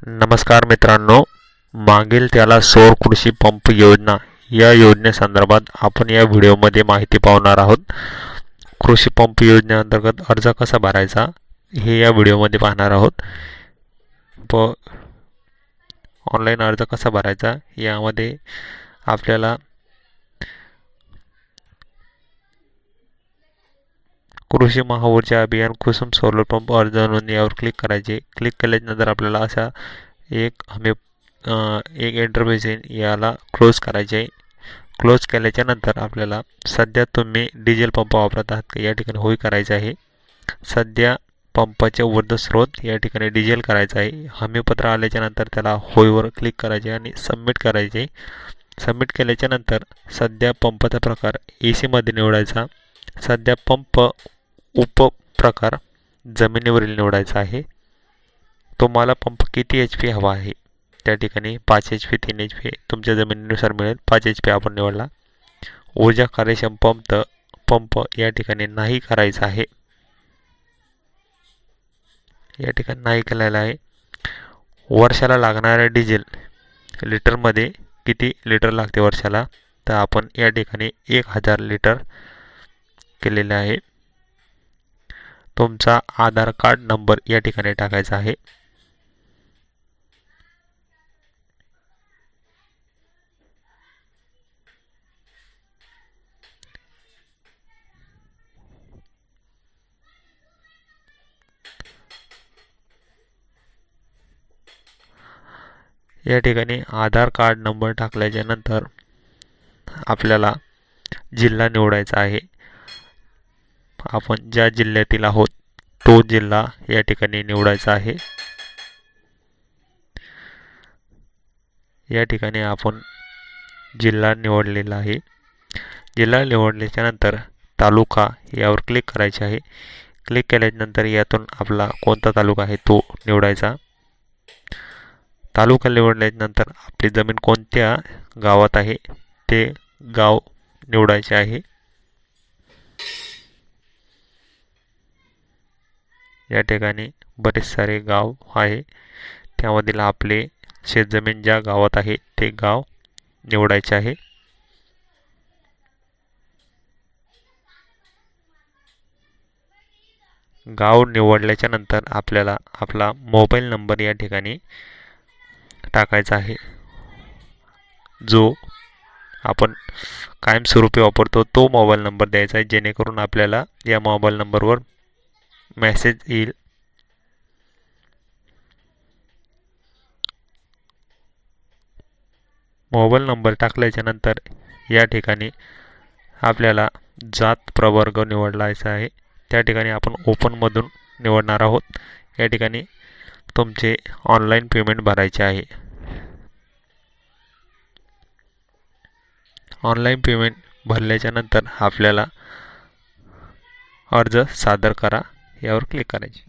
नमस्कार मित्रांनो, मागील त्याला सौर कृषी पंप योजना या योजनेसंदर्भात आपण या व्हिडिओमध्ये माहिती पाहणार आहोत. कृषी पंप योजनेअंतर्गत अर्ज कसा भरायचा हे या व्हिडिओमध्ये पाहणार आहोत. ऑनलाईन अर्ज कसा भरायचा यामध्ये आपल्याला कृषी महाऊर्जा अभियान कुसुम सोलर पंप अर्ज नोंदणी यावर क्लिक करायचे. क्लिक केल्यानंतर आपल्याला असा एक इंटरफेस येईल, याला क्लोज करायचे आहे. क्लोज केल्याच्या नंतर आपल्याला सध्या तुम्ही डिझेल पंप वापरत आहात का या ठिकाणी होय करायचं आहे. सध्या पंपाचे ऊर्जा स्रोत या ठिकाणी डिझेल करायचा आहे. हमीपत्र आल्याच्या नंतर त्याला होयवर क्लिक करायचे आणि सबमिट करायचे. सबमिट केल्याच्या नंतर सध्या पंपाचा प्रकार AC मध्ये निवडायचा. सध्या पंप उपप्रकार जमिनीवरील निवडायचा आहे. तुम्हाला पंप किती HP हवा आहे त्या ठिकाणी 5 HP 3 HP तुमच्या जमिनीनुसार मिळेल. 5 HP आपण निवडला. ऊर्जा कार्यक्षम पंप या ठिकाणी नाही करायचा आहे. या ठिकाणी नाही केलेला आहे. वर्षाला लागणारे डिझेल लिटरमध्ये किती लिटर लागते वर्षाला, तर आपण या ठिकाणी 1000 लिटर केलेले आहे. तुमचा आधार कार्ड नंबर या ठिकाणी टाकायचा आहे. या ठिकाणी आधार कार्ड नंबर टाकल्याच्या नंतर आपल्याला जिल्हा निवडायचा आहे. आपण ज्या जिल्ह्यातील आहोत तो जिल्हा या ठिकाणी निवडायचा आहे. या ठिकाणी आपण जिल्हा निवडलेला आहे. जिल्हा निवडल्याच्या नंतर तालुका यावर क्लिक करायचे आहे. क्लिक केल्यानंतर यातून आपला कोणता तालुका आहे तो निवडायचा. तालुका निवडल्यानंतर आपली जमीन कोणत्या गावात आहे ते गाव निवडायचे आहे. या ठिकाणी बरेच सारे गाव आहे, त्यामधील आपले शेतजमीन ज्या गावात आहे ते गाव निवडायचे आहे. गाव निवडल्याच्या नंतर आपल्याला आपला मोबाईल नंबर या ठिकाणी टाकायचा आहे. जो आपण कायमस्वरूपी वापरतो तो मोबाईल नंबर द्यायचा आहे, जेणेकरून आपल्याला या मोबाईल नंबरवर मेसेज येईल. मोबाईल नंबर टाकल्याच्या नंतर या ठिकाणी आपल्याला जात प्रवर्ग निवडायचा आहे. त्या ठिकाणी आपण ओपनमधून निवडणार आहोत. या ठिकाणी तुमचे ऑनलाईन पेमेंट भरायचे आहे. ऑनलाईन पेमेंट भरल्याच्या नंतर आपल्याला अर्ज सादर करा यावर क्लिक करायचे.